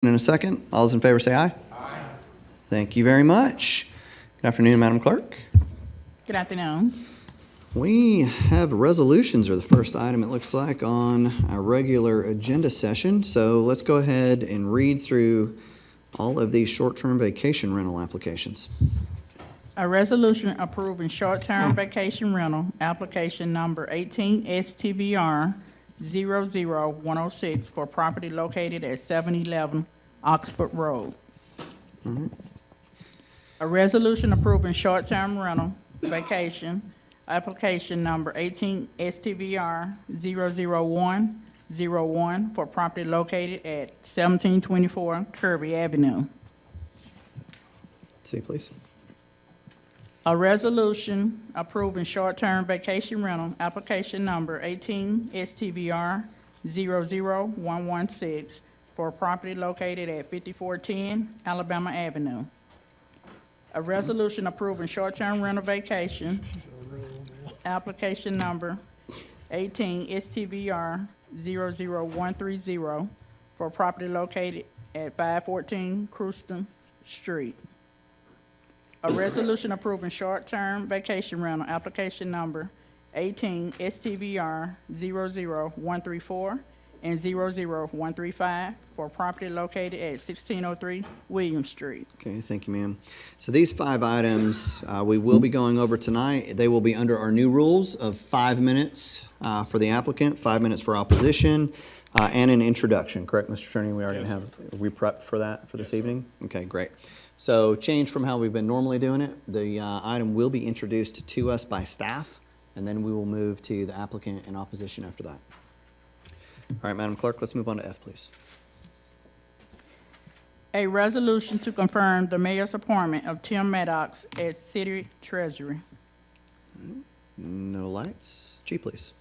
In a second. All those in favor say aye. Aye. Thank you very much. Good afternoon, Madam Clerk. Good afternoon. We have resolutions are the first item, it looks like, on our regular agenda session. So let's go ahead and read through all of these short-term vacation rental applications. A resolution approving short-term vacation rental, application number 18 STBR 00106 for property located at 711 Oxford Road. A resolution approving short-term rental vacation, application number 18 STBR 00101 for property located at 1724 Kirby Avenue. See, please. A resolution approving short-term vacation rental, application number 18 STBR 00116 for property located at 5410 Alabama Avenue. A resolution approving short-term rental vacation, application number 18 STBR 00130 for property located at 514 Crewston Street. A resolution approving short-term vacation rental, application number 18 STBR 00134 and 00135 for property located at 1603 William Street. Okay, thank you, ma'am. So these 5 items we will be going over tonight. They will be under our new rules of 5 minutes for the applicant, 5 minutes for opposition, and an introduction. Correct, Mr. Attorney? We are going to have we prepped for that for this evening? Okay, great. So change from how we've been normally doing it. The item will be introduced to us by staff, and then we will move to the applicant and opposition after that. All right, Madam Clerk, let's move on to F, please. A resolution to confirm the mayor's appointment of Tim Maddox as city treasurer. No lights. G, please.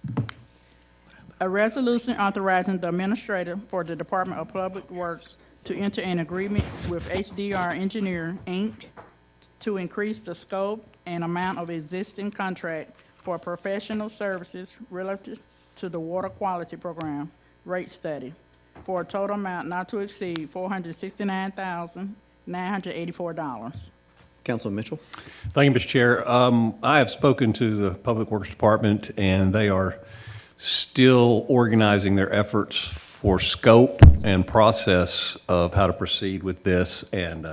A resolution authorizing the administrator for the Department of Public Works to enter an agreement with HDR Engineer, Inc. to increase the scope and amount of existing contract for professional services relative to the water quality program rate study for a total amount not to exceed $469,984. Councilman Mitchell. Thank you, Mr. Chair. I have spoken to the Public Works Department, and they are still organizing their efforts for scope and process of how to proceed with this. And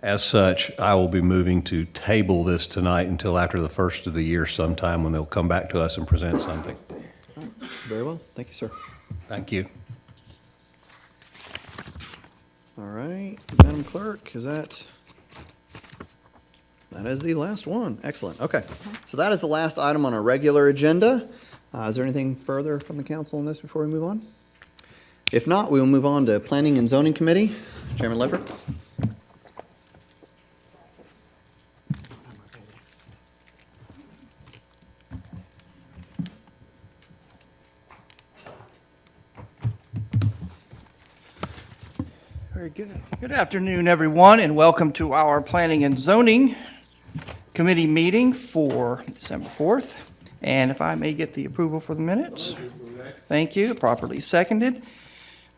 as such, I will be moving to table this tonight until after the first of the year sometime when they'll come back to us and present something. Very well. Thank you, sir. Thank you. All right, Madam Clerk, that is the last one. Excellent. Okay, so that is the last item on our regular agenda. Is there anything further from the council on this before we move on? If not, we will move on to Planning and Zoning Committee. Chairman Leverett. Very good. Good afternoon, everyone, and welcome to our Planning and Zoning Committee meeting for December 4th. And if I may get the approval for the minutes. Thank you. Properly seconded.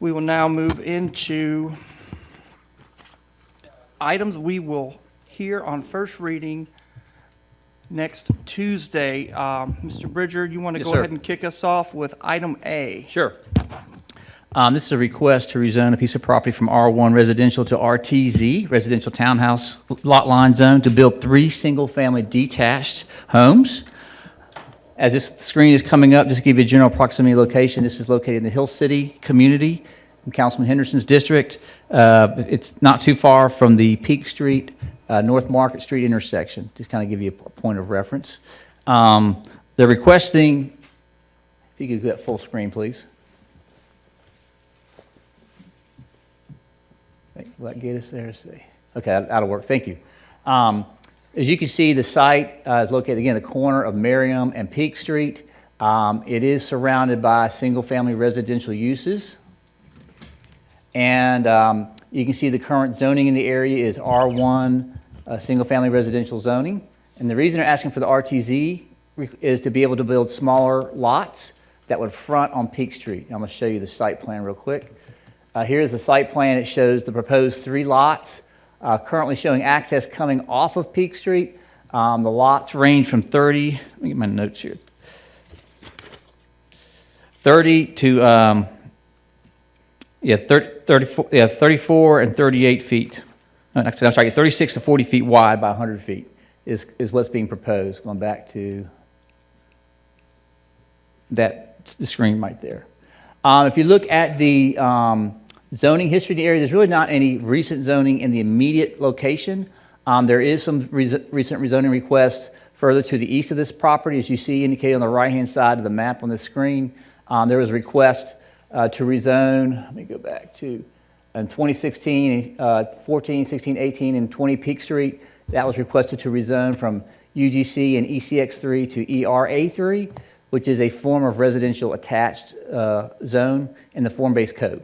We will now move into items we will hear on first reading next Tuesday. Mr. Bridger, you want to go ahead and kick us off with item A? Sure. This is a request to rezone a piece of property from R1 residential to RTZ, residential townhouse lot line zone, to build 3 single-family detached homes. As this screen is coming up, just to give you a general proximity location, this is located in the Hill City community in Councilman Henderson's district. It's not too far from the Peak Street, North Market Street intersection, just kind of give you a point of reference. They're requesting, if you could get full screen, please. Will that get us there? Let's see. Okay, that'll work. Thank you. As you can see, the site is located, again, the corner of Merriam and Peak Street. It is surrounded by single-family residential uses. And you can see the current zoning in the area is R1, single-family residential zoning. And the reason they're asking for the RTZ is to be able to build smaller lots that would front on Peak Street. I'm going to show you the site plan real quick. Here's the site plan. It shows the proposed 3 lots, currently showing access coming off of Peak Street. The lots range from 30, let me get my notes here, 30 to, 34 and 38 feet. No, actually, I'm sorry, 36 to 40 feet wide by 100 feet is what's being proposed. Going back to the screen right there. If you look at the zoning history of the area, there's really not any recent zoning in the immediate location. There is some recent rezoning requests further to the east of this property, as you see indicated on the right-hand side of the map on the screen. There was a request to rezone, let me go back to, in 2016, 14, 16, 18, and 20 Peak Street. That was requested to rezone from UGC and ECX3 to ERA3, which is a form of residential attached zone in the form-based code.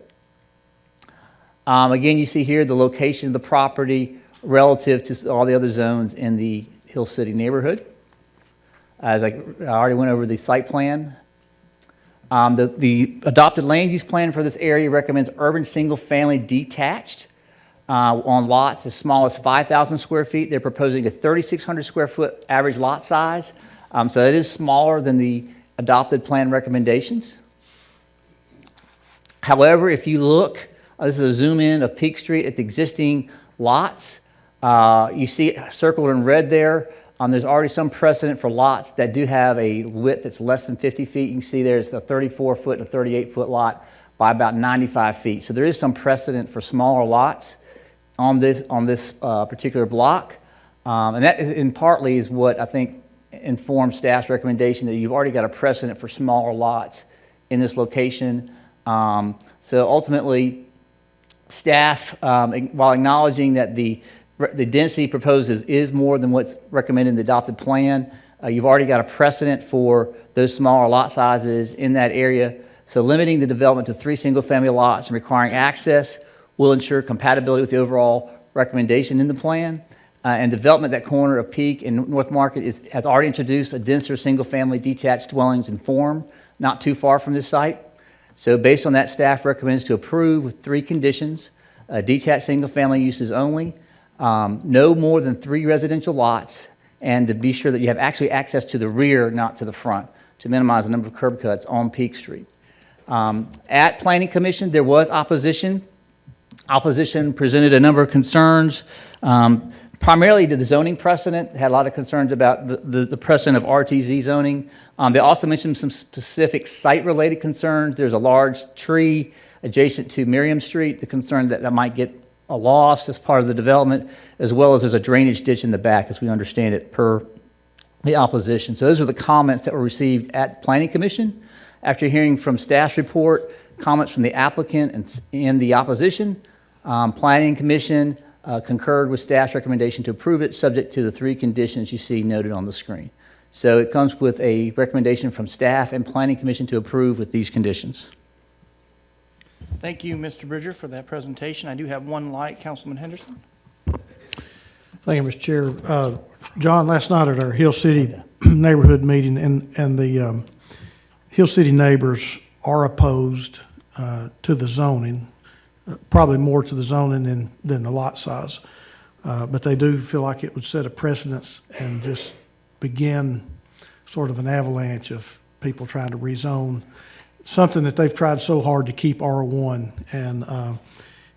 Again, you see here the location of the property relative to all the other zones in the Hill City neighborhood. As I already went over the site plan. The adopted land use plan for this area recommends urban single-family detached on lots as small as 5,000 square feet. They're proposing a 3,600 square foot average lot size. So it is smaller than the adopted plan recommendations. However, if you look, this is a zoom in of Peak Street at the existing lots. You see it circled in red there. There's already some precedent for lots that do have a width that's less than 50 feet. You can see there's a 34 foot and a 38 foot lot by about 95 feet. So there is some precedent for smaller lots on this particular block. And that is partly is what I think informs staff's recommendation, that you've already got a precedent for smaller lots in this location. So ultimately, staff, while acknowledging that the density proposed is more than what's recommended in the adopted plan, you've already got a precedent for those smaller lot sizes in that area. So limiting the development to 3 single-family lots and requiring access will ensure compatibility with the overall recommendation in the plan. And development at that corner of Peak and North Market has already introduced a denser single-family detached dwellings in form, not too far from this site. So based on that, staff recommends to approve with 3 conditions: detached single-family uses only, no more than 3 residential lots, and to be sure that you have actually access to the rear, not to the front, to minimize the number of curb cuts on Peak Street. At Planning Commission, there was opposition. Opposition presented a number of concerns, primarily to the zoning precedent. Had a lot of concerns about the precedent of RTZ zoning. They also mentioned some specific site-related concerns. There's a large tree adjacent to Miriam Street, the concern that might get lost as part of the development, as well as there's a drainage ditch in the back, as we understand it, per the opposition. So those are the comments that were received at Planning Commission. After hearing from staff's report, comments from the applicant and the opposition, Planning Commission concurred with staff's recommendation to approve it, subject to the 3 conditions you see noted on the screen. So it comes with a recommendation from staff and Planning Commission to approve with these conditions. Thank you, Mr. Bridger, for that presentation. I do have one light, Councilman Henderson. Thank you, Mr. Chair. John, last night at our Hill City neighborhood meeting, and the Hill City neighbors are opposed to the zoning, probably more to the zoning than the lot size. But they do feel like it would set a precedence and just begin sort of an avalanche of people trying to rezone something that they've tried so hard to keep R1. And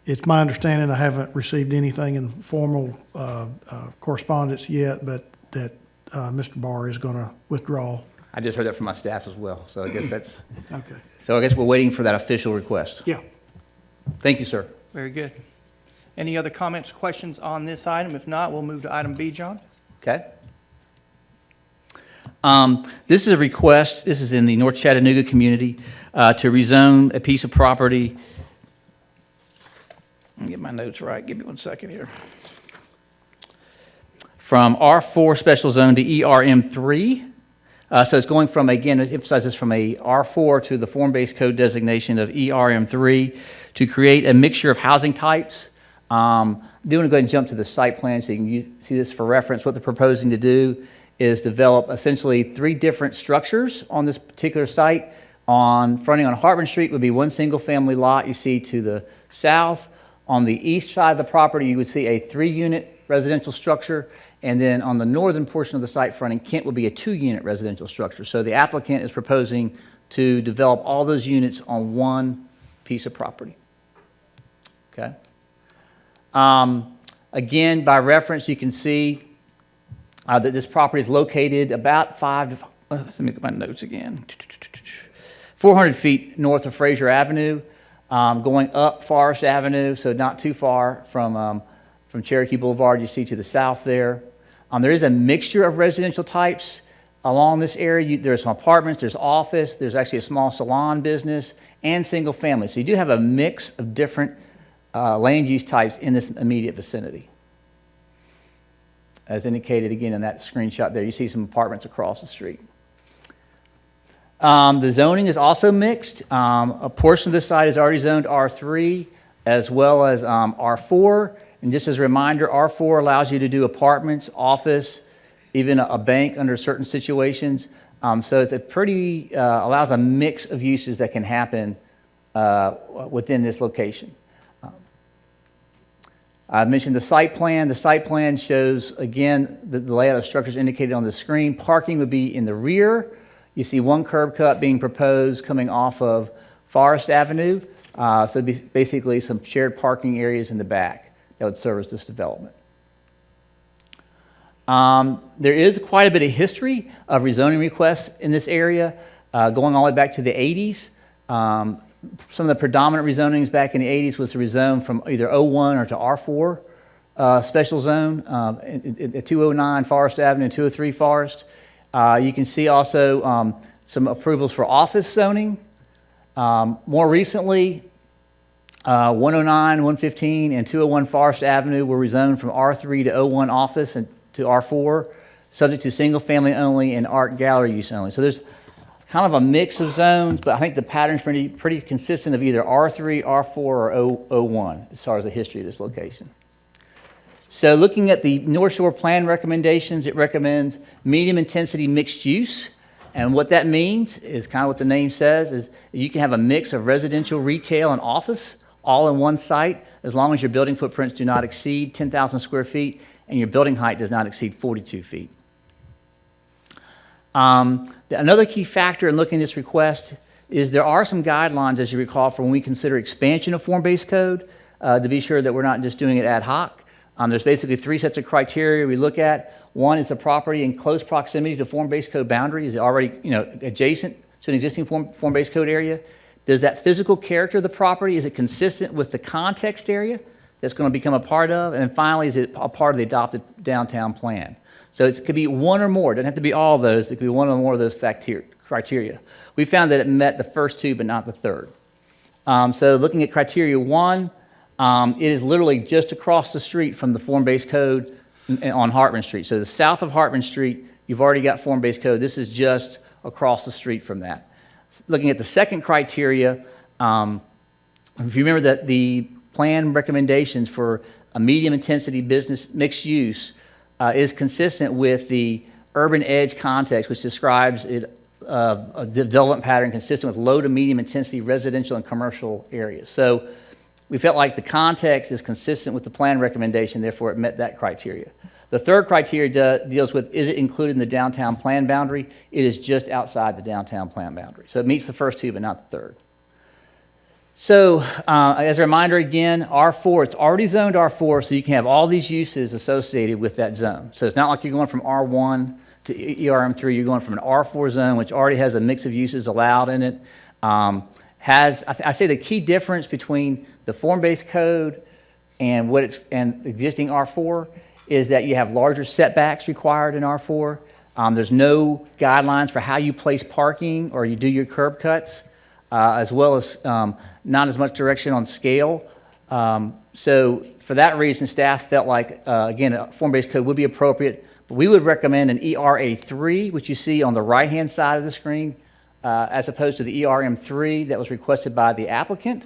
it's my understanding, I haven't received anything in formal correspondence yet, but that Mr. Barr is going to withdraw. I just heard that from my staff as well, so I guess that's, Okay. so I guess we're waiting for that official request. Yeah. Thank you, sir. Very good. Any other comments, questions on this item? If not, we'll move to item B, John. Okay. This is a request, this is in the North Chattanooga community, to rezone a piece of property. Let me get my notes right, give me 1 second here. From R4 special zone to ERM3. So it's going from, again, it emphasizes from a R4 to the form-based code designation of ERM3 to create a mixture of housing types. I'm going to go ahead and jump to the site plan so you can see this for reference. What they're proposing to do is develop essentially 3 different structures on this particular site. Fronting on Hartman Street would be 1 single-family lot you see to the south. On the east side of the property, you would see a 3-unit residential structure, and then on the northern portion of the site fronting Kent would be a 2-unit residential structure. So the applicant is proposing to develop all those units on one piece of property. Okay? Again, by reference, you can see that this property is located about let me get my notes again. 400 feet north of Fraser Avenue, going up Forest Avenue, so not too far from Cherokee Boulevard, you see to the south there. There is a mixture of residential types along this area. There's some apartments, there's office, there's actually a small salon business, and single family. So you do have a mix of different land use types in this immediate vicinity. As indicated again in that screenshot there, you see some apartments across the street. The zoning is also mixed. A portion of this site is already zoned R3 as well as R4. And just as a reminder, R4 allows you to do apartments, office, even a bank under certain situations. So it's a pretty, allows a mix of uses that can happen within this location. I mentioned the site plan. The site plan shows, again, the layout of structures indicated on the screen. Parking would be in the rear. You see one curb cut being proposed coming off of Forest Avenue. So it'd be basically some shared parking areas in the back that would service this development. There is quite a bit of history of rezoning requests in this area, going all the way back to the 80s. Some of the predominant rezonings back in the 80s was to rezone from either 01 or to R4 special zone at 209 Forest Avenue and 203 Forest. You can see also some approvals for office zoning. More recently, 109, 115, and 201 Forest Avenue were rezoned from R3 to 01 office and to R4, subject to single family only and art gallery use only. So there's kind of a mix of zones, but I think the pattern's pretty consistent of either R3, R4, or 01 as far as the history of this location. So looking at the North Shore Plan recommendations, it recommends medium intensity mixed use. And what that means is kind of what the name says, is you can have a mix of residential, retail, and office all in one site, as long as your building footprints do not exceed 10,000 square feet and your building height does not exceed 42 feet. Another key factor in looking at this request is there are some guidelines, as you recall, for when we consider expansion of form-based code, to be sure that we're not just doing it ad hoc. There's basically 3 sets of criteria we look at. One is the property in close proximity to form-based code boundary. Is it already, adjacent to an existing form-based code area? Does that physical character of the property, is it consistent with the context area that's going to become a part of? And then finally, is it a part of the adopted downtown plan? So it could be one or more. It doesn't have to be all of those. It could be one or more of those criteria. We found that it met the first 2, but not the third. So looking at criteria 1, it is literally just across the street from the form-based code on Hartman Street. So the south of Hartman Street, you've already got form-based code. This is just across the street from that. Looking at the second criteria, if you remember that the plan recommendations for a medium intensity business mixed use is consistent with the urban edge context, which describes a development pattern consistent with low to medium intensity residential and commercial areas. So we felt like the context is consistent with the plan recommendation, therefore it met that criteria. The third criteria deals with, is it included in the downtown plan boundary? It is just outside the downtown plan boundary. So it meets the first 2, but not the third. So as a reminder again, R4, it's already zoned R4, so you can have all these uses associated with that zone. So it's not like you're going from R1 to ERM3, you're going from an R4 zone, which already has a mix of uses allowed in it. I say the key difference between the form-based code and existing R4 is that you have larger setbacks required in R4. There's no guidelines for how you place parking or you do your curb cuts, as well as not as much direction on scale. So for that reason, staff felt like, again, a form-based code would be appropriate, but we would recommend an ERA3, which you see on the right-hand side of the screen, as opposed to the ERM3 that was requested by the applicant.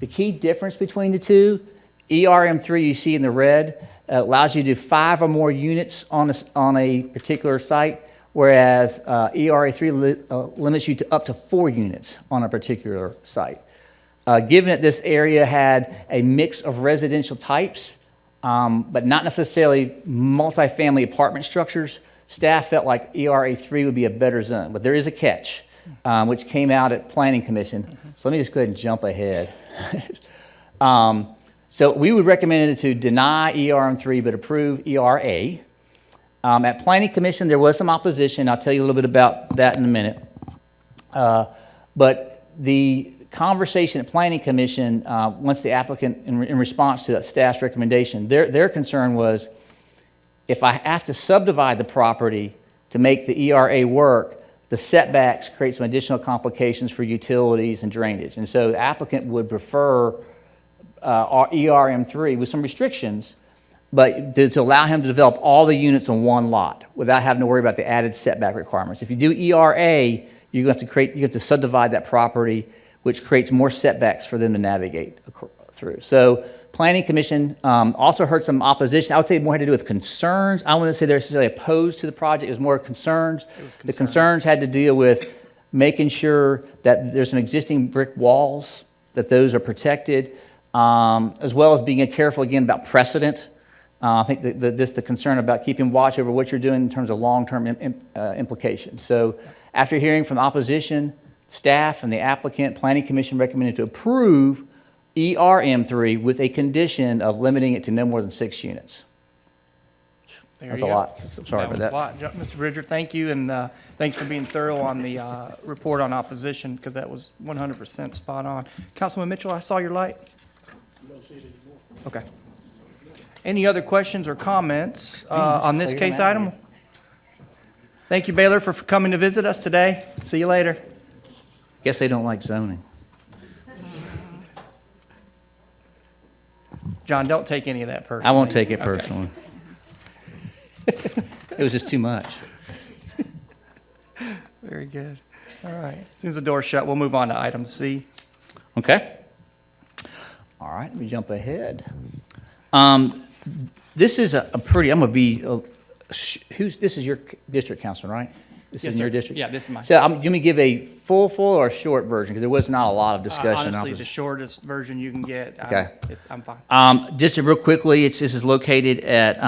The key difference between the two, ERM3 you see in the red allows you to do 5 or more units on a particular site, whereas ERA3 limits you to up to 4 units on a particular site. Given that this area had a mix of residential types, but not necessarily multifamily apartment structures, staff felt like ERA3 would be a better zone. But there is a catch, which came out at Planning Commission. So let me just go ahead and jump ahead. So we would recommend it to deny ERM3 but approve ERA. At Planning Commission, there was some opposition. I'll tell you a little bit about that in a minute. But the conversation at Planning Commission, once the applicant, in response to that staff's recommendation, their concern was, if I have to subdivide the property to make the ERA work, the setbacks create some additional complications for utilities and drainage. And so the applicant would prefer ERM3 with some restrictions, but to allow him to develop all the units on one lot without having to worry about the added setback requirements. If you do ERA, you have to subdivide that property, which creates more setbacks for them to navigate through. So Planning Commission also heard some opposition. I would say it more had to do with concerns. I wouldn't say they're necessarily opposed to the project. It was more concerns. The concerns had to deal with making sure that there's some existing brick walls, that those are protected, as well as being careful again about precedent. I think the concern about keeping watch over what you're doing in terms of long-term implications. So after hearing from the opposition, staff and the applicant, Planning Commission recommended to approve ERM3 with a condition of limiting it to no more than 6 units. That's a lot. Sorry about that. That was a lot. Mr. Bridger, thank you, and thanks for being thorough on the report on opposition, because that was 100% spot on. Councilman Mitchell, I saw your light. You don't see it anymore. Okay. Any other questions or comments on this case item? Thank you, Baylor, for coming to visit us today. See you later. Guess they don't like zoning. John, don't take any of that personally. I won't take it personally. It was just too much. Very good. All right. As soon as the door's shut, we'll move on to item C. Okay. All right, let me jump ahead. This is a pretty, I'm going to be, this is your district, Councilman, right? This Yes, is in your sir. district? Yeah, this is mine. So I'm going to give a full or a short version, because there was not a lot of discussion. Honestly, the shortest version you can get. Okay. I'm fine. Just real quickly, this is located at,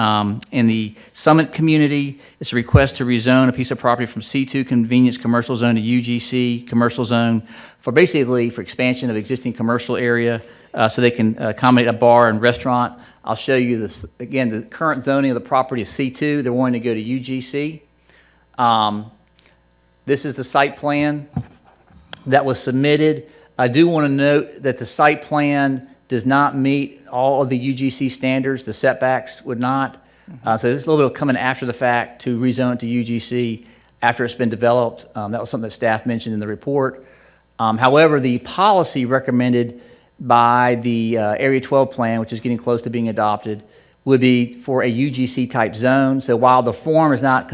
in the Summit community. It's a request to rezone a piece of property from C2 Convenience Commercial Zone to UGC Commercial Zone for expansion of existing commercial area, so they can accommodate a bar and restaurant. I'll show you this, again, the current zoning of the property is C2. They're wanting to go to UGC. This is the site plan that was submitted. I do want to note that the site plan does not meet all of the UGC standards. The setbacks would not. So this is a little bit of coming after the fact to rezone it to UGC after it's been developed. That was something that staff mentioned in the report. However, the policy recommended by the Area 12 plan, which is getting close to being adopted, would be for a UGC type zone. So while the form is not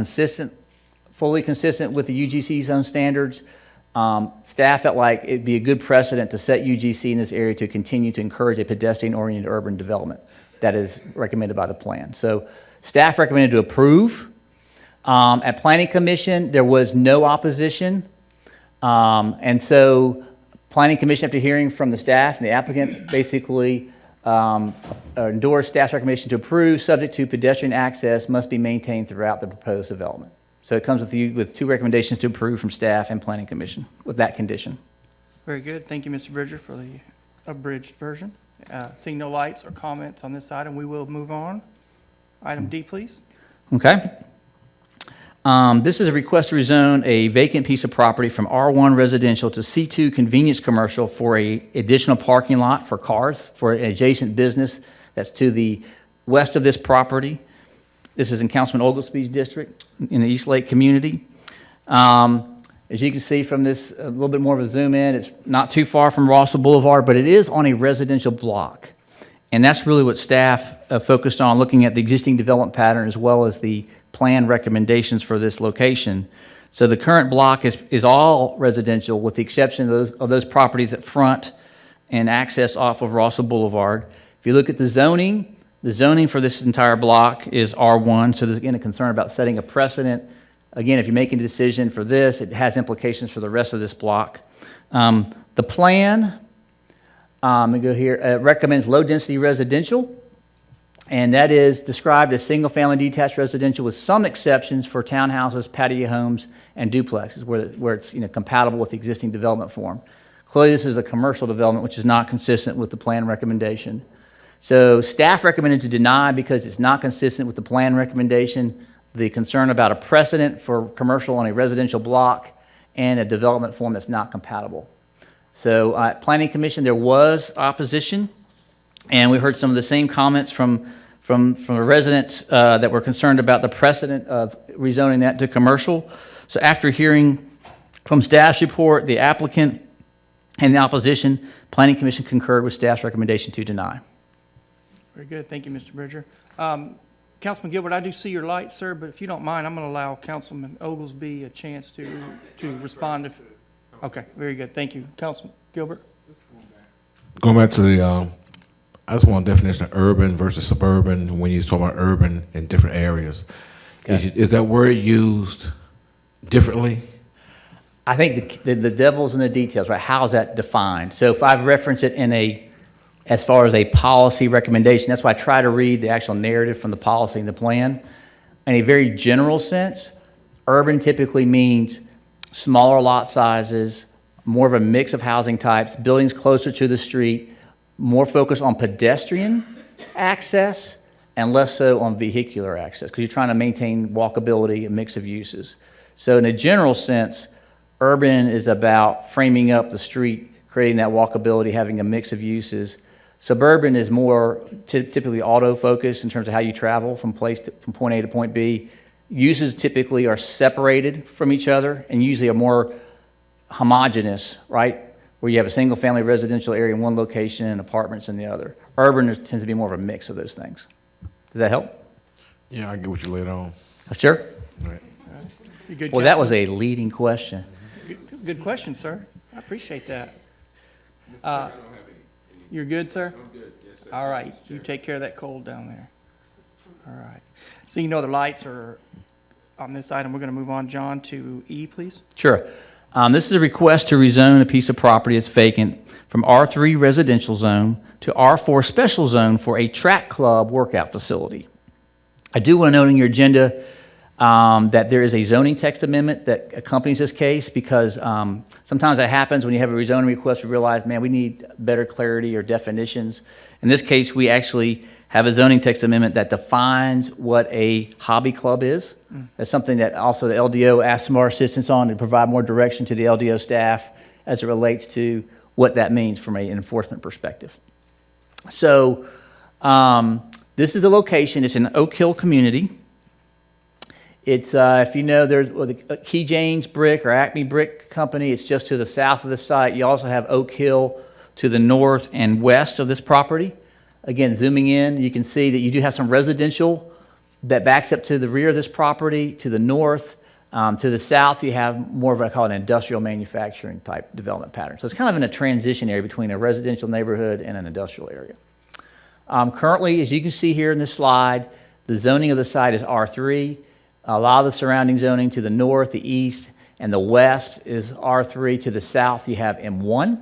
fully consistent with the UGC zone standards, staff felt like it'd be a good precedent to set UGC in this area to continue to encourage a pedestrian-oriented urban development that is recommended by the plan. So staff recommended to approve. At Planning Commission, there was no opposition. And so Planning Commission, after hearing from the staff and the applicant, basically endorsed staff's recommendation to approve, subject to pedestrian access must be maintained throughout the proposed development. So it comes with 2 recommendations to approve from staff and Planning Commission with that condition. Very good. Thank you, Mr. Bridger, for the abridged version. Seeing no lights or comments on this item, we will move on. Item D, please. Okay. This is a request to rezone a vacant piece of property from R1 residential to C2 convenience commercial for a additional parking lot for cars for an adjacent business that's to the west of this property. This is in Councilman Oglesby's district in the East Lake community. As you can see from this, a little bit more of a zoom in, it's not too far from Rossville Boulevard, but it is on a residential block. And that's really what staff focused on, looking at the existing development pattern as well as the plan recommendations for this location. So the current block is all residential with the exception of those properties that front and access off of Rossville Boulevard. If you look at the zoning for this entire block is R1, so there's again a concern about setting a precedent. Again, if you're making a decision for this, it has implications for the rest of this block. The plan We go here, recommends low-density residential, and that is described as single-family detached residential with some exceptions for townhouses, patio homes, and duplexes where it's compatible with the existing development form. Clearly, this is a commercial development, which is not consistent with the plan recommendation. So staff recommended to deny because it's not consistent with the plan recommendation, the concern about a precedent for commercial on a residential block, and a development form that's not compatible. So at Planning Commission, there was opposition, and we heard some of the same comments from the residents that were concerned about the precedent of rezoning that to commercial. So after hearing from staff's report, the applicant, and the opposition, Planning Commission concurred with staff's recommendation to deny. Very good. Thank you, Mr. Bridger. Councilman Gilbert, I do see your light, sir, but if you don't mind, I'm going to allow Councilman Oglesby a chance to respond. Okay, very good. Thank you. Councilman Gilbert? Going back to the, I just want a definition of urban versus suburban when you talk about urban in different areas. Is that word used differently? I think the devil's in the details, right? How is that defined? So if I reference it as far as a policy recommendation, that's why I try to read the actual narrative from the policy and the plan. In a very general sense, urban typically means smaller lot sizes, more of a mix of housing types, buildings closer to the street, more focus on pedestrian access, and less so on vehicular access, because you're trying to maintain walkability, a mix of uses. So in a general sense, urban is about framing up the street, creating that walkability, having a mix of uses. Suburban is more typically auto-focused in terms of how you travel from point A to point B. Uses typically are separated from each other and usually are more homogeneous, right? Where you have a single-family residential area in one location and apartments in the other. Urban tends to be more of a mix of those things. Does that help? Yeah, I get what you laid on. Sure. Right. You good, Well, that Councilman? was a leading question. Good question, sir. I appreciate that. You're good, sir? I'm good, yes, sir. All right, you take care of that cold down there. All right. Seeing no other lights are on this item, we're going to move on, John, to E, please. Sure. This is a request to rezone a piece of property that's vacant from R3 residential zone to R4 special zone for a track club workout facility. I do want to note in your agenda that there is a zoning text amendment that accompanies this case because sometimes that happens when you have a rezoning request, we realize, man, we need better clarity or definitions. In this case, we actually have a zoning text amendment that defines what a hobby club is. That's something that also the LDO asked some of our assistance on to provide more direction to the LDO staff as it relates to what that means from an enforcement perspective. So this is the location. It's an Oak Hill community. It's, if you know, there's the Key Janes Brick or Acme Brick Company. It's just to the south of the site. You also have Oak Hill to the north and west of this property. Again, zooming in, you can see that you do have some residential that backs up to the rear of this property. To the north, to the south, you have more of what I call an industrial manufacturing type development pattern. So it's kind of in a transition area between a residential neighborhood and an industrial area. Currently, as you can see here in this slide, the zoning of the site is R3. A lot of the surrounding zoning to the north, the east, and the west is R3. To the south, you have M1.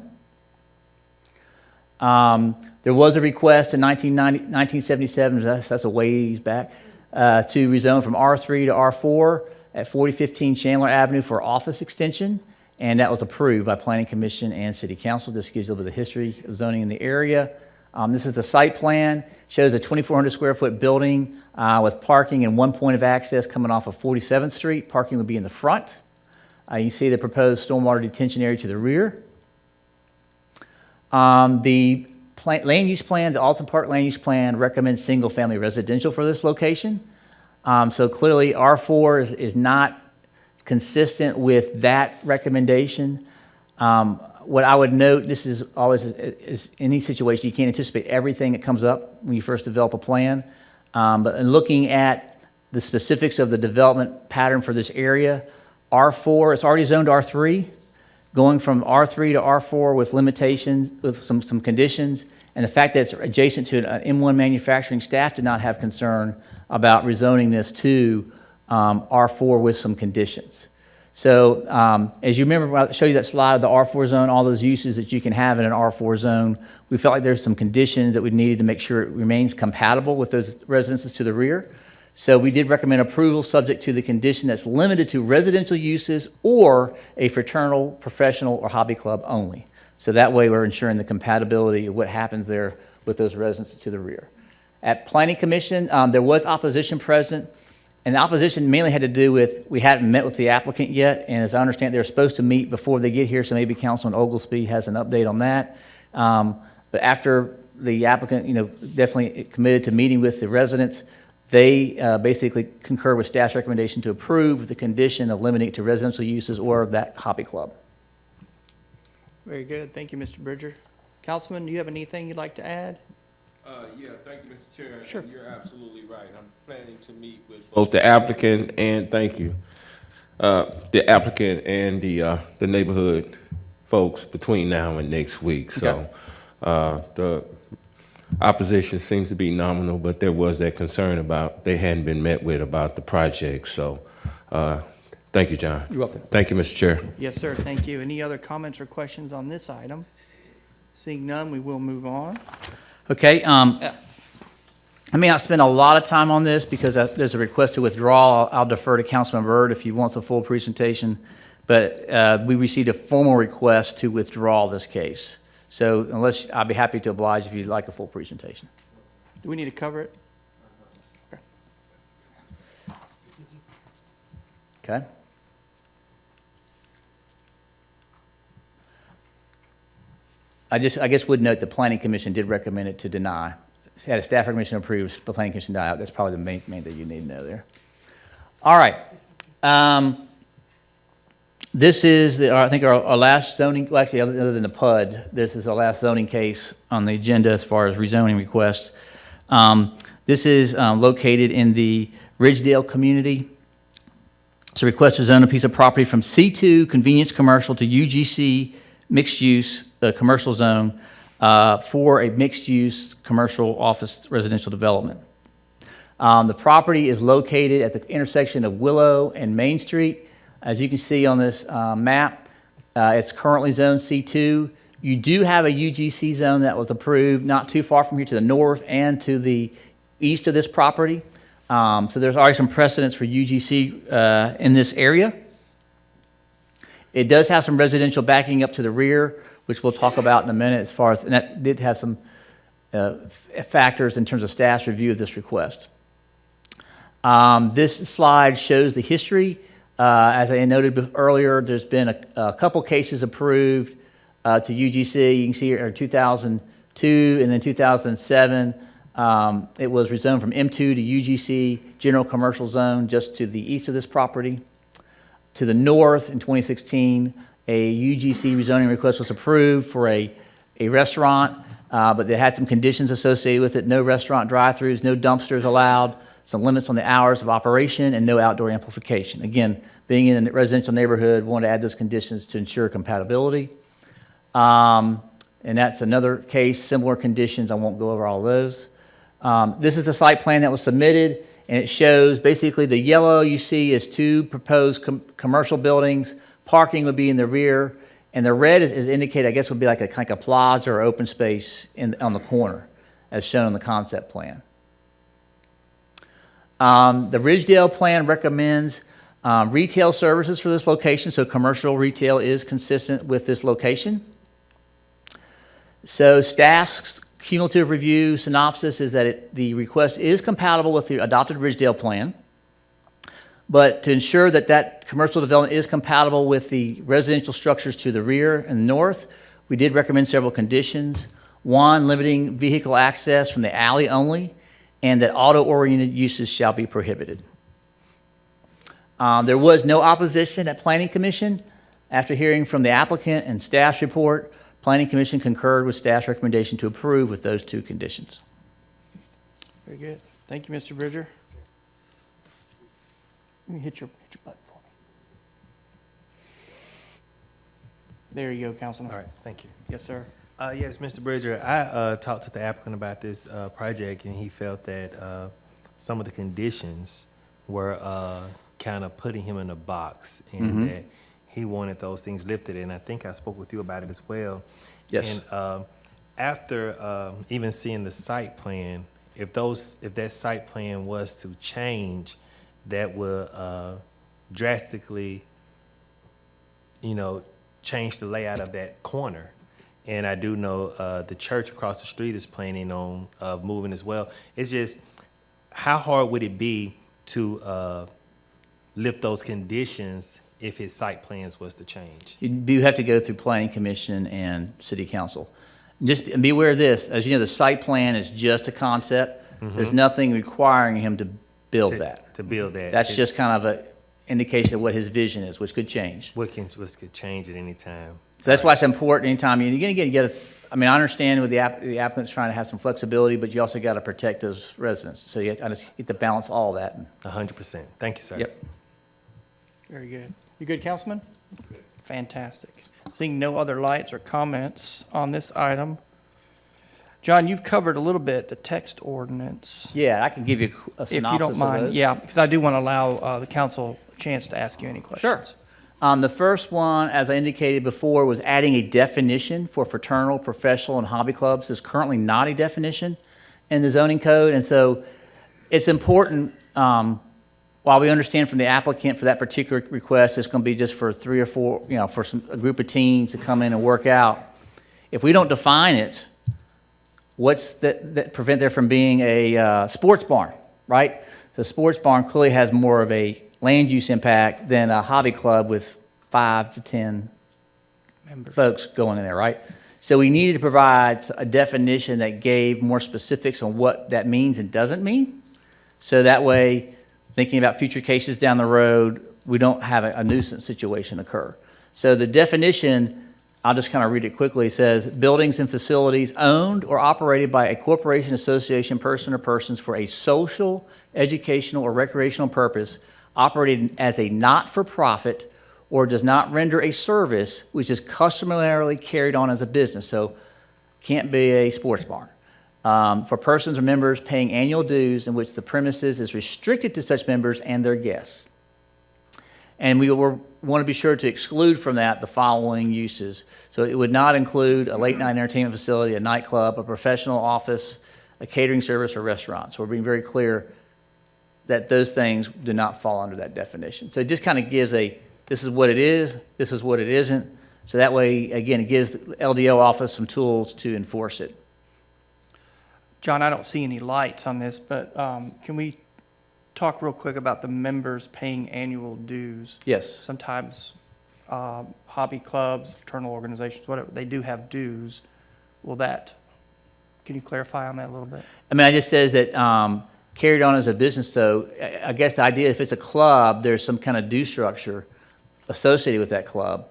There was a request in 1977, that's a ways back, to rezone from R3 to R4 at 4015 Chandler Avenue for office extension, and that was approved by Planning Commission and City Council. This gives you a little bit of history of zoning in the area. This is the site plan, shows a 2,400 square foot building with parking and one point of access coming off of 47th Street. Parking will be in the front. You see the proposed stormwater detention area to the rear. The land use plan, the Alton Park land use plan recommends single-family residential for this location. So clearly R4 is not consistent with that recommendation. What I would note, this is always is any situation, you can't anticipate everything that comes up when you first develop a plan. But in looking at the specifics of the development pattern for this area, R4, it's already zoned R3. Going from R3 to R4 with limitations, with some conditions, and the fact that it's adjacent to an M1 manufacturing, staff did not have concern about rezoning this to R4 with some conditions. So as you remember, when I showed you that slide of the R4 zone, all those uses that you can have in an R4 zone, we felt like there's some conditions that we needed to make sure it remains compatible with those residences to the rear. So we did recommend approval subject to the condition that's limited to residential uses or a fraternal, professional, or hobby club only. So that way we're ensuring the compatibility of what happens there with those residences to the rear. At Planning Commission, there was opposition present, and the opposition mainly had to do with, we hadn't met with the applicant yet, and as I understand, they're supposed to meet before they get here, so maybe Councilman Oglesby has an update on that. But after the applicant, definitely committed to meeting with the residents, they basically concur with staff's recommendation to approve with the condition of limiting it to residential uses or that hobby club. Very good. Thank you, Mr. Bridger. Councilman, do you have anything you'd like to add? Yeah, thank you, Mr. Chair. Sure. And you're absolutely right. I'm planning to meet with both the applicant and, thank you, the applicant and the neighborhood folks between now and next week. So the opposition seems to be nominal, but there was that concern about they hadn't been met with about the project. So thank you, John. You're welcome. Thank you, Mr. Chair. Yes, sir. Thank you. Any other comments or questions on this item? Seeing none, we will move on. Okay, F. I may not spend a lot of time on this because there's a request to withdraw. I'll defer to Councilman Byrd if he wants a full presentation. But we received a formal request to withdraw this case. So I'd be happy to oblige if you'd like a full presentation. Do we need to cover it? Okay? I guess would note the Planning Commission did recommend it to deny. It had a staff recommendation approved, the Planning Commission denied. That's probably the main thing you need to know there. All right. This is, I think, our last zoning, well, actually, other than the PUD, this is our last zoning case on the agenda as far as rezoning requests. This is located in the Ridgedale community. It's a request to zone a piece of property from C2 convenience commercial to UGC mixed use commercial zone for a mixed use commercial office residential development. The property is located at the intersection of Willow and Main Street. As you can see on this map, it's currently zone C2. You do have a UGC zone that was approved not too far from here to the north and to the east of this property. So there's already some precedence for UGC in this area. It does have some residential backing up to the rear, which we'll talk about in a minute as far as, and that did have some factors in terms of staff's review of this request. This slide shows the history. As I noted earlier, there's been a couple cases approved to UGC. You can see here 2002 and then 2007. It was rezoned from M2 to UGC General Commercial Zone just to the east of this property. To the north in 2016, a UGC rezoning request was approved for a restaurant, but they had some conditions associated with it. No restaurant drive-throughs, no dumpsters allowed, some limits on the hours of operation, and no outdoor amplification. Again, being in a residential neighborhood, we want to add those conditions to ensure compatibility. And that's another case, similar conditions. I won't go over all those. This is the site plan that was submitted, and it shows basically the yellow you see is two proposed commercial buildings. Parking would be in the rear, and the red is indicated, I guess, would be like a plaza or open space on the corner, as shown on the concept plan. The Ridgedale plan recommends retail services for this location, so commercial retail is consistent with this location. So staff's cumulative review synopsis is that the request is compatible with the adopted Ridgedale plan, but to ensure that that commercial development is compatible with the residential structures to the rear and the north, we did recommend several conditions. One, limiting vehicle access from the alley only, and that auto-oriented uses shall be prohibited. There was no opposition at Planning Commission. After hearing from the applicant and staff's report, Planning Commission concurred with staff's recommendation to approve with those two conditions. Very good. Thank you, Mr. Bridger. Let me hit your button for me. There you go, Councilman. All right, thank you. Yes, sir. Yes, Mr. Bridger, I talked to the applicant about this project, and he felt that some of the conditions were kind of putting him in a box, and that he wanted those things lifted. And I think I spoke with you about it as well. Yes. And after even seeing the site plan, if that site plan was to change, that would drastically, change the layout of that corner. And I do know the church across the street is planning on moving as well. It's just, how hard would it be to lift those conditions if his site plans was to change? You have to go through planning commission and city council. Just be aware of this, as you know, the site plan is just a concept. There's nothing requiring him to build that. To build that. That's just kind of an indication of what his vision is, which could change. What could change at any time. So that's why it's important anytime you're going to get I mean, I understand with the applicant's trying to have some flexibility, but you also got to protect those residents. So you have to balance all that. 100%. Thank you, sir. Yep. Very good. You good, Councilman? Fantastic. Seeing no other lights or comments on this item. John, you've covered a little bit the text ordinance. Yeah, I can give you a If synopsis you don't of mind, those. yeah, because I do want to allow the council a chance to ask you any questions. The first one, as I indicated before, was adding a definition for fraternal, professional, and hobby clubs. There's currently not a definition in the zoning code, and so it's important, while we understand from the applicant for that particular request, it's going to be just for 3 or 4, for a group of teens to come in and work out. If we don't define it, what's that prevent there from being a sports barn, right? So sports barn clearly has more of a land use impact than a hobby club with 5 to 10 folks going in there, right? So we needed to provide a definition that gave more specifics on what that means and doesn't mean. So that way, thinking about future cases down the road, we don't have a nuisance situation occur. So the definition, I'll just kind of read it quickly, says buildings and facilities owned or operated by a corporation, association, person, or persons for a social, educational, or recreational purpose, operated as a not-for-profit or does not render a service which is customarily carried on as a business. So can't be a sports barn. For persons or members paying annual dues in which the premises is restricted to such members and their guests. And we want to be sure to exclude from that the following uses. So it would not include a late-night entertainment facility, a nightclub, a professional office, a catering service, or restaurant. So we're being very clear that those things do not fall under that definition. So it just kind of gives this is what it is, this is what it isn't. So that way, again, it gives the LDO office some tools to enforce it. John, I don't see any lights on this, but can we talk real quick about the members paying annual dues? Yes. Sometimes hobby clubs, fraternal organizations, whatever, they do have dues. Can you clarify on that a little bit? I mean, it just says that carried on as a business, so I guess the idea, if it's a club, there's some kind of due structure associated with that club.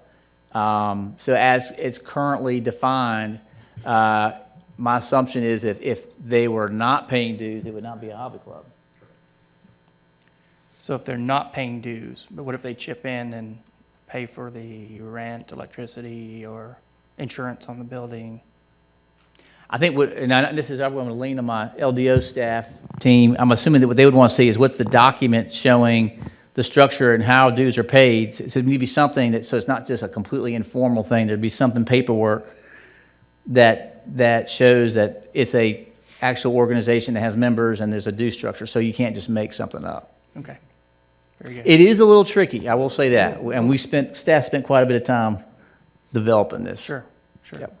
So as it's currently defined, my assumption is if they were not paying dues, it would not be a hobby club. So if they're not paying dues, but what if they chip in and pay for the rent, electricity, or insurance on the building? I think this is, I'm going to lean on my LDO staff team. I'm assuming that what they would want to see is what's the document showing the structure and how dues are paid. So it need to be something so it's not just a completely informal thing. There'd be something paperwork that shows that it's a actual organization that has members and there's a due structure. So you can't just make something up. Okay, very good. It is a little tricky, I will say that. And staff spent quite a bit of time developing this. Sure. Yep.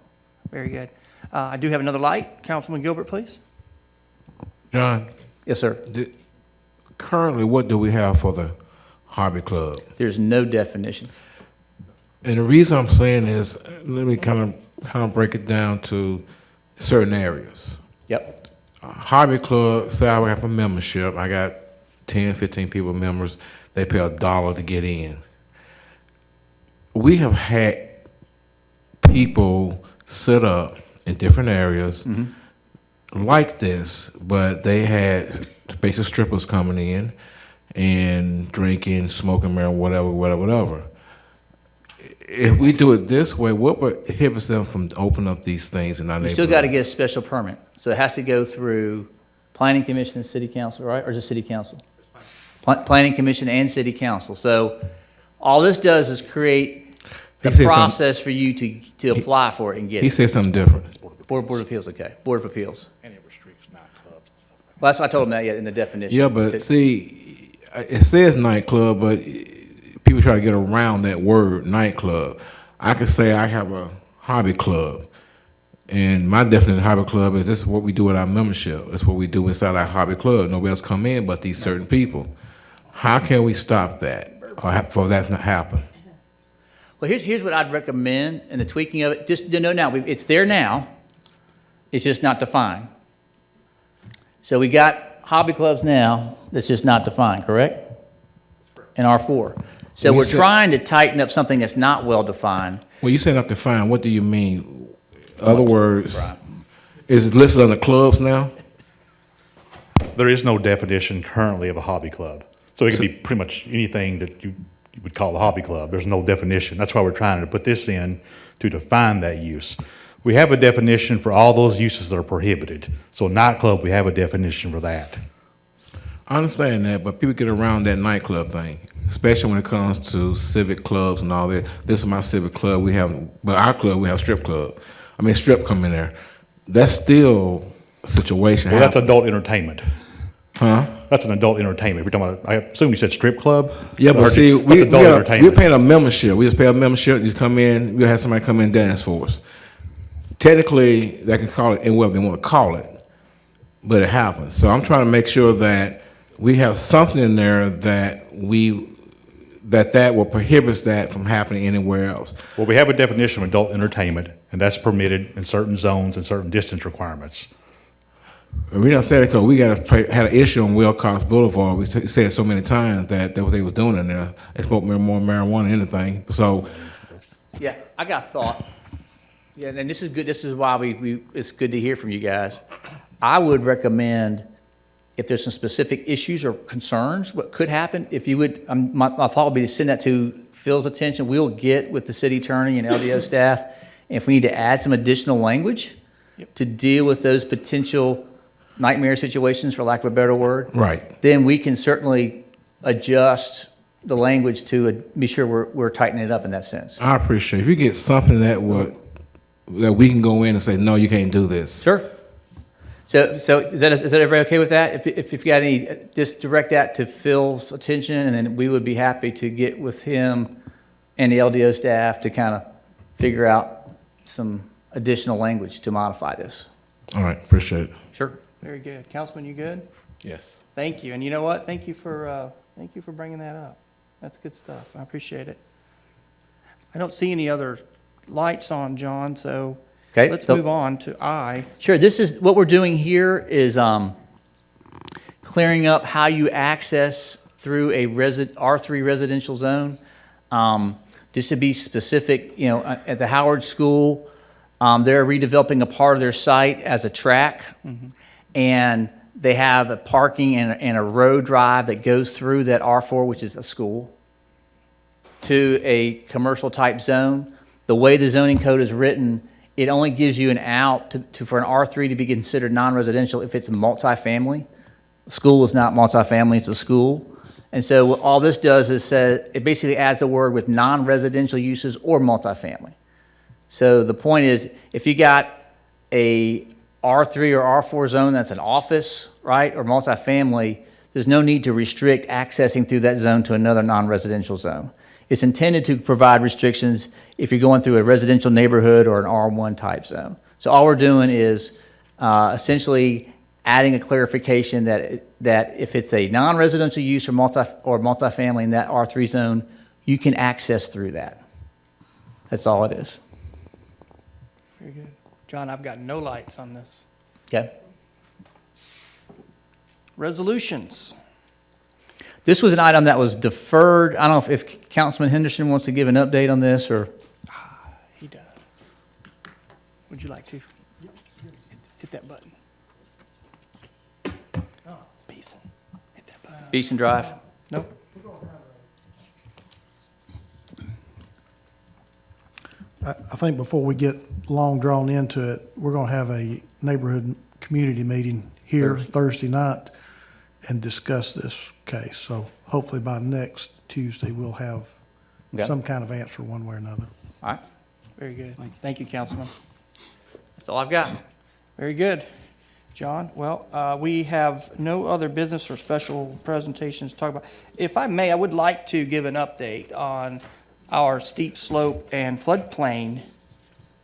Very good. I do have another light. Councilman Gilbert, please. John, Yes, sir. currently, what do we have for the hobby club? There's no definition. And the reason I'm saying is, let me kind of break it down to certain areas. Yep. Hobby club, say I have a membership. I got 10, 15 people members. They pay $1 to get in. We have had people sit up in different areas like this, but they had basic strippers coming in and drinking, smoking marijuana, whatever. If we do it this way, what prohibits them from opening up these things in our You neighborhood? still got to get a special permit. So it has to go through planning commission and city council, right? Or just city council? Planning Commission and City Council. So all this does is create the He said something- process for you to apply for it and get He it. said something different. Board of Appeals, okay. Board of Appeals. And it restricts nightclubs and stuff. Well, that's what I told them that, yeah, in the definition. Yeah, but see, it says nightclub, but people try to get around that word nightclub. I could say I have a hobby club, and my definition of hobby club is this is what we do with our membership. It's what we do inside our hobby club. Nobody else come in but these certain people. How can we stop that or for that to happen? Well, here's what I'd recommend in the tweaking of it. Just to know now, it's there now. It's just not defined. So we got hobby clubs now that's just not defined, correct? In R4. So When you we're say- trying to tighten up something that's not well defined. When you say not defined, what do you mean? Other words, Right. is it listed under clubs now? There is no definition currently of a hobby club. So it could be pretty much anything that you would call a hobby club. There's no definition. That's why we're trying to put this in to define that use. We have a definition for all those uses that are prohibited. So nightclub, we have a definition for that. I understand that, but people get around that nightclub thing, especially when it comes to civic clubs and all that. This is my civic club. But our club, we have strip club. I mean, strip come in there. That's still a situation. Well, that's adult entertainment. Huh? That's an adult entertainment. We're talking about, I assume you said strip club? Yeah, So I but heard see, you- what's adult we're entertainment? paying a membership. We just pay a membership. You come in, you have somebody come in and dance for us. Technically, they can call it and whatever they want to call it, but it happens. So I'm trying to make sure that we have something in there that will prohibit that from happening anywhere else. Well, we have a definition of adult entertainment, and that's permitted in certain zones and certain distance requirements. We don't say that because we had an issue on Wilcox Boulevard. We said so many times that what they was doing in there. They smoked more marijuana than anything. So Yeah, I got a thought. Yeah, and this is good. This is why it's good to hear from you guys. I would recommend, if there's some specific issues or concerns, what could happen, if you would, my thought would be to send that to Phil's attention. We'll get with the city attorney and LDO staff, and if we need to add some additional language to deal with those potential nightmare situations, for lack of a better word. right. Then we can certainly adjust the language to be sure we're tightening it up in that sense. I appreciate it. If you get something that we can go in and say, no, you can't do this. Sure. So is that everybody okay with that? If you've got any, just direct that to Phil's attention, and then we would be happy to get with him and the LDO staff to kind of figure out some additional language to modify this. All right, appreciate it. Sure. Very good. Councilman, you good? Yes. Thank you. And you know what? Thank you for bringing that up. That's good stuff. I appreciate it. I don't see any other lights on, John, so Okay, let's so- move on to I. Sure. This is, what we're doing here is clearing up how you access through a R3 residential zone. Just to be specific, at the Howard School, they're redeveloping a part of their site as a track. And they have a parking and a road drive that goes through that R4, which is a school, to a commercial type zone. The way the zoning code is written, it only gives you an out for an R3 to be considered non-residential if it's a multifamily. School is not multifamily, it's a school. And so what all this does is it basically adds the word with non-residential uses or multifamily. So the point is, if you got a R3 or R4 zone that's an office, right, or multifamily, there's no need to restrict accessing through that zone to another non-residential zone. It's intended to provide restrictions if you're going through a residential neighborhood or an R1 type zone. So all we're doing is essentially adding a clarification that if it's a non-residential use or multifamily in that R3 zone, you can access through that. That's all it is. Very good. John, I've got no lights on this. Okay? Resolutions. This was an item that was deferred. I don't know if Councilman Henderson wants to give an update on this, or, He does. Would you like to? Hit that button. Beeson. Hit that button. Beeson Drive. Nope. I think before we get long drawn into it, we're going to have a neighborhood community meeting here Thursday night. and discuss this case. So hopefully by next Tuesday, we'll have Okay. some kind of answer one way or another. All right, Very good. Thank you, Councilman. that's all I've got. Very good. John, well, we have no other business or special presentations to talk about. If I may, I would like to give an update on our steep slope and floodplain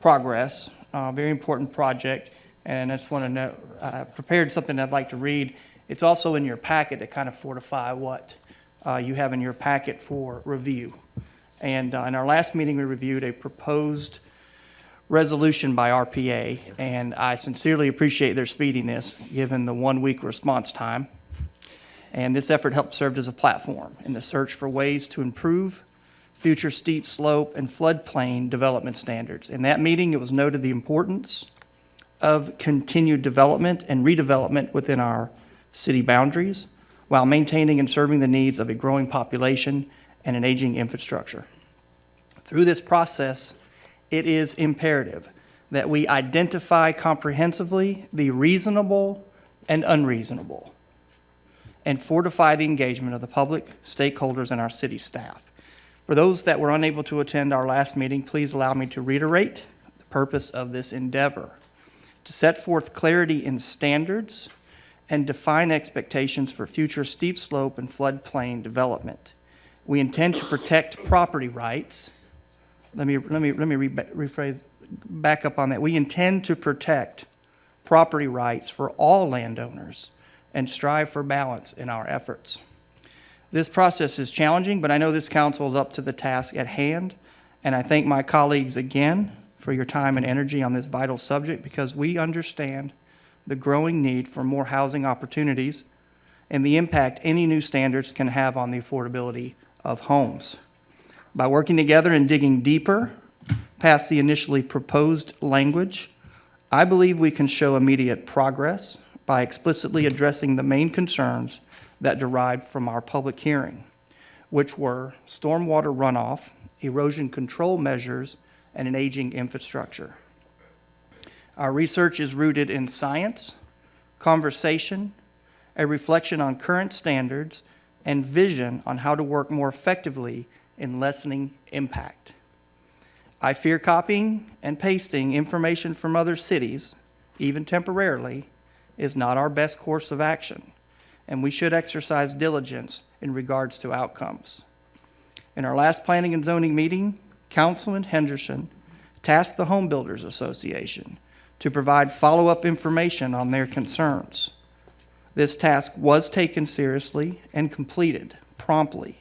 progress. Very important project, and I just want to know, I prepared something I'd like to read. It's also in your packet to kind of fortify what you have in your packet for review. And in our last meeting, we reviewed a proposed resolution by RPA, and I sincerely appreciate their speediness, given the 1-week response time. And this effort helped serve as a platform in the search for ways to improve future steep slope and floodplain development standards. In that meeting, it was noted the importance of continued development and redevelopment within our city boundaries, while maintaining and serving the needs of a growing population and an aging infrastructure. Through this process, it is imperative that we identify comprehensively the reasonable and unreasonable, and fortify the engagement of the public, stakeholders, and our city staff. For those that were unable to attend our last meeting, please allow me to reiterate the purpose of this endeavor: to set forth clarity in standards and define expectations for future steep slope and floodplain development. We intend to protect property rights. Let me rephrase, back up on that. We intend to protect property rights for all landowners and strive for balance in our efforts. This process is challenging, but I know this council is up to the task at hand, and I thank my colleagues again for your time and energy on this vital subject, because we understand the growing need for more housing opportunities and the impact any new standards can have on the affordability of homes. By working together and digging deeper past the initially proposed language, I believe we can show immediate progress by explicitly addressing the main concerns that derived from our public hearing, which were stormwater runoff, erosion control measures, and an aging infrastructure. Our research is rooted in science, conversation, a reflection on current standards, and vision on how to work more effectively in lessening impact. I fear copying and pasting information from other cities, even temporarily, is not our best course of action, and we should exercise diligence in regards to outcomes. In our last Planning and Zoning meeting, Councilman Henderson tasked the Home Builders Association to provide follow-up information on their concerns. This task was taken seriously and completed promptly.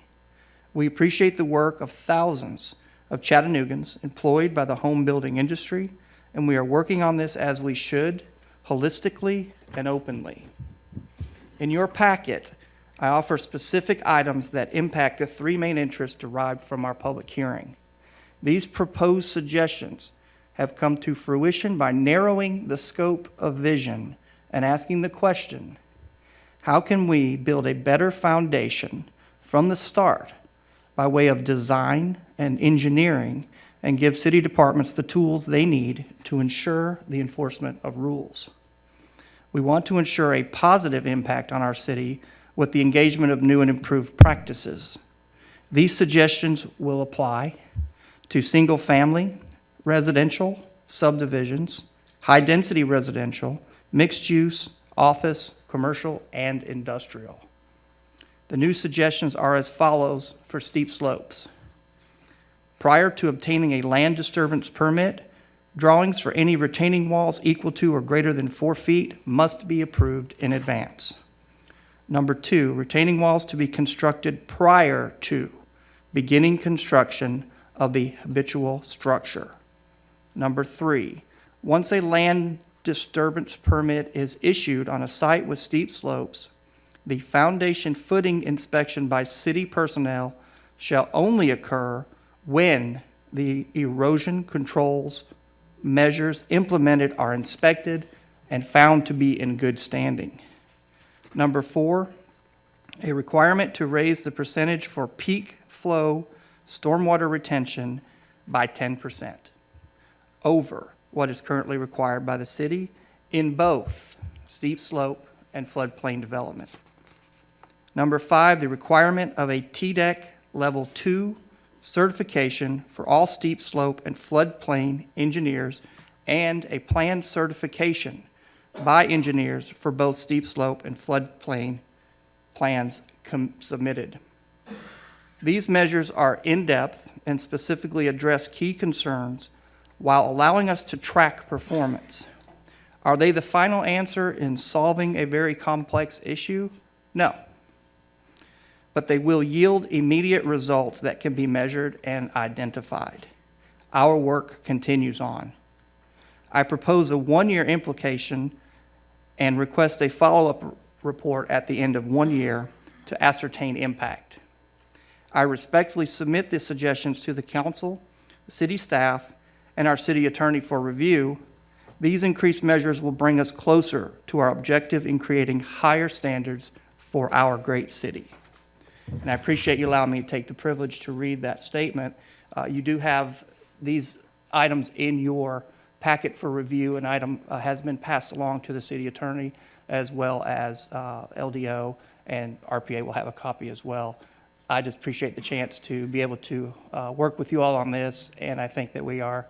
We appreciate the work of thousands of Chattanoogans employed by the home building industry, and we are working on this as we should, holistically and openly. In your packet, I offer specific items that impact the three main interests derived from our public hearing. These proposed suggestions have come to fruition by narrowing the scope of vision and asking the question: how can we build a better foundation from the start by way of design and engineering, and give city departments the tools they need to ensure the enforcement of rules? We want to ensure a positive impact on our city with the engagement of new and improved practices. These suggestions will apply to single-family, residential subdivisions, high-density residential, mixed-use, office, commercial, and industrial. The new suggestions are as follows for steep slopes. Prior to obtaining a land disturbance permit, drawings for any retaining walls equal to or greater than 4 feet must be approved in advance. Number 2, retaining walls to be constructed prior to beginning construction of the habitual structure. Number 3, once a land disturbance permit is issued on a site with steep slopes, the foundation footing inspection by city personnel shall only occur when the erosion controls measures implemented are inspected and found to be in good standing. Number 4, a requirement to raise the percentage for peak flow stormwater retention by 10% over what is currently required by the city in both steep slope and floodplain development. Number 5, the requirement of a TDEC Level 2 certification for all steep slope and floodplain engineers and a planned certification by engineers for both steep slope and floodplain plans submitted. These measures are in-depth and specifically address key concerns while allowing us to track performance. Are they the final answer in solving a very complex issue? No. But they will yield immediate results that can be measured and identified. Our work continues on. I propose a 1-year implication and request a follow-up report at the end of 1 year to ascertain impact. I respectfully submit the suggestions to the council, the city staff, and our city attorney for review. These increased measures will bring us closer to our objective in creating higher standards for our great city. And I appreciate you allowing me to take the privilege to read that statement. You do have these items in your packet for review. An item has been passed along to the city attorney as well as LDO, and RPA will have a copy as well. I just appreciate the chance to be able to work with you all on this, and I think that we are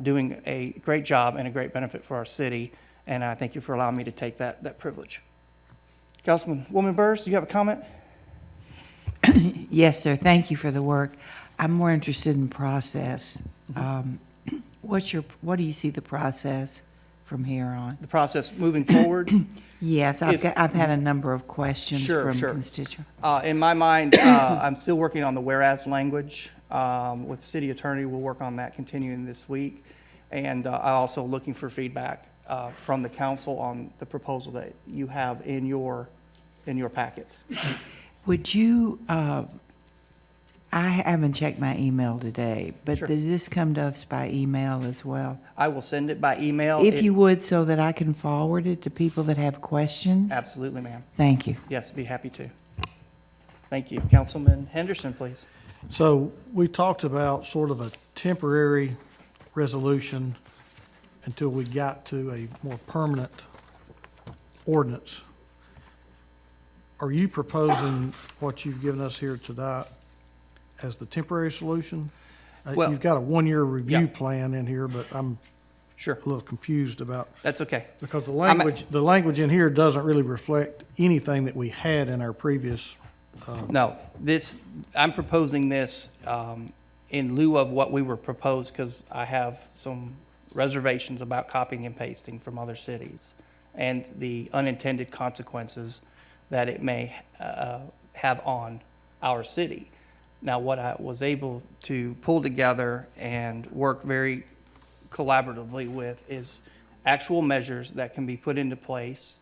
doing a great job and a great benefit for our city, and I thank you for allowing me to take that privilege. Councilwoman Burrs, do you have a comment? Yes, sir. Thank you for the work. I'm more interested in process. What do you see the process from here on? The process moving forward? Yes, I've had a number of questions from constituents. In my mind, I'm still working on the whereas language. With the city attorney, we'll work on that continuing this week. And I'm also looking for feedback from the council on the proposal that you have in your packet. Would you, I haven't checked my email today, but Sure. does this come to us by email as well? I will send it by email. If you would, so that I can forward it to people that have questions? Absolutely, ma'am. Thank you. Yes, be happy to. Thank you. Councilman Henderson, please. So we talked about sort of a temporary resolution until we got to a more permanent ordinance. Are you proposing what you've given us here tonight as the temporary solution? Well, You've got a 1-year review yeah. plan in here, but I'm Sure. a little confused about, That's okay. because the language in here doesn't really reflect anything that we had in our previous. No, I'm proposing this in lieu of what we were proposed, because I have some reservations about copying and pasting from other cities and the unintended consequences that it may have on our city. Now, what I was able to pull together and work very collaboratively with is actual measures that can be put into place.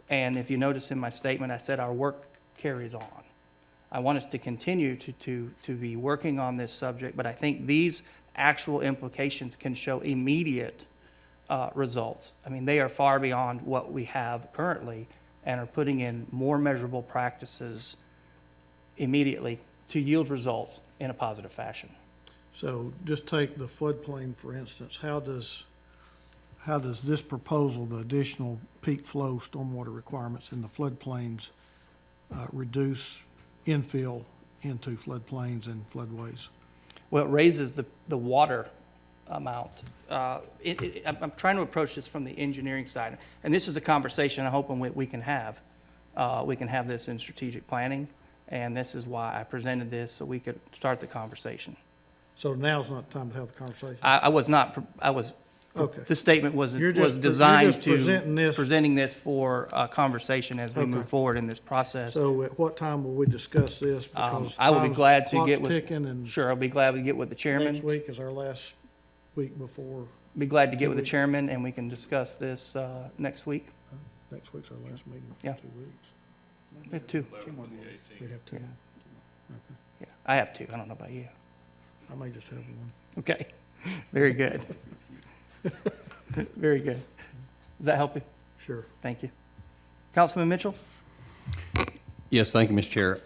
And if you notice in my statement, I said our work carries on. I want us to continue to be working on this subject, but I think these actual implications can show immediate results. I mean, they are far beyond what we have currently and are putting in more measurable practices immediately to yield results in a positive fashion. So just take the floodplain, for instance. How does this proposal, the additional peak flow stormwater requirements in the floodplains, reduce infill into floodplains and floodways? Well, it raises the water amount. I'm trying to approach this from the engineering side, and this is a conversation I'm hoping we can have. We can have this in strategic planning, and this is why I presented this, so we could start the conversation. So now's not the time to have the conversation? Okay. This statement was You're just designed presenting this. presenting this for conversation as we move forward in this process. So at what time will we discuss this? Because I will be glad to clock's get with. ticking, and Sure, I'll be glad to get with the chairman. next week is our last week before, Be glad to get with the chairman, and we can discuss this next week. next week's our last meeting Yeah. for 2 weeks. We have two. We have 2. Yeah, I have two. I don't know about you. I may just have one. Okay, very good. Very good. Does that help you? Sure. Thank you. Councilman Mitchell? Yes, thank you, Mr. Chair.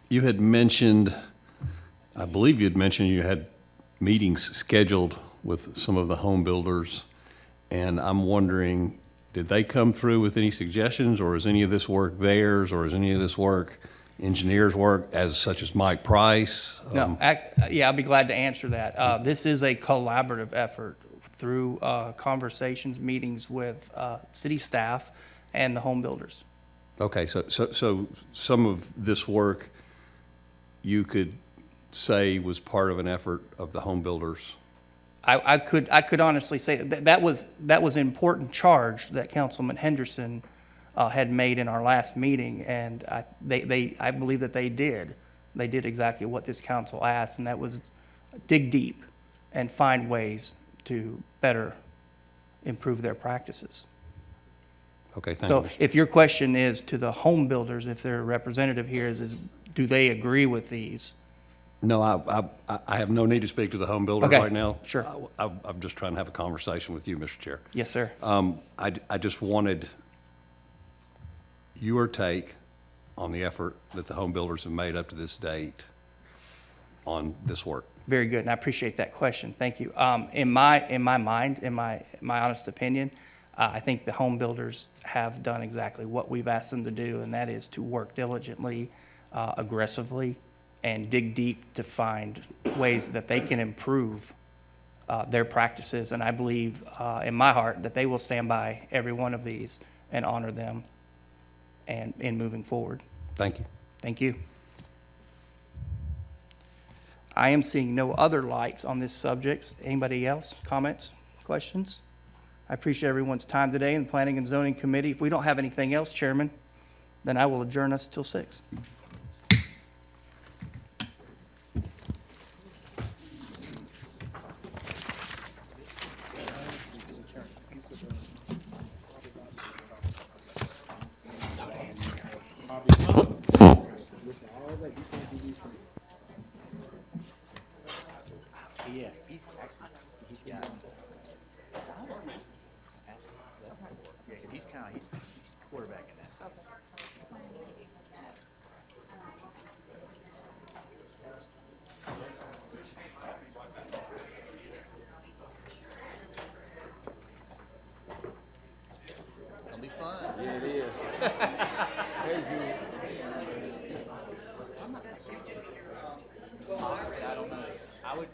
You had mentioned, I believe you had mentioned you had meetings scheduled with some of the home builders, and I'm wondering, Did they come through with any suggestions, or is any of this work theirs, or is any of this work engineers' work, such as Mike Price? No, yeah, I'll be glad to answer that. This is a collaborative effort through conversations, meetings with city staff and the home builders. Okay, so some of this work you could say was part of an effort of the home builders? I could honestly say that was an important charge that Councilman Henderson had made in our last meeting, and I believe that they did exactly what this council asked, and that was dig deep and find ways to better improve their practices. Okay, thank So you. if your question is to the home builders, if their representative here is do they agree with these? No, I have no need to speak to the home builders Okay, right now. sure. I'm just trying to have a conversation with you, Mr. Chair. Yes, sir. I just wanted your take on the effort that the home builders have made up to this date on this work. Very good, and I appreciate that question. Thank you. In my mind, in my honest opinion, I think the home builders have done exactly what we've asked them to do, and that is to work diligently, aggressively, and dig deep to find ways that they can improve their practices. And I believe in my heart that they will stand by every one of these and honor them and in moving forward. Thank you. Thank you. I am seeing no other lights on this subject. Anybody else? Comments? Questions? I appreciate everyone's time today in the Planning and Zoning Committee. If we don't have anything else, Chairman, then I will adjourn us till 6. He's quarterbacking that. It'll be fun. Yeah, it is. I don't know. I would.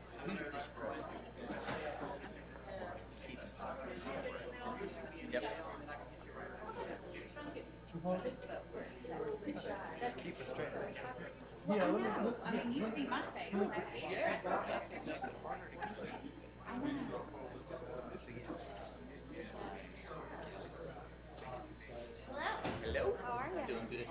Yep. I mean, you see my face. Hello. How are you? Doing good.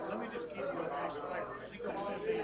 Let me just give you a nice flavor. Is he gonna send me?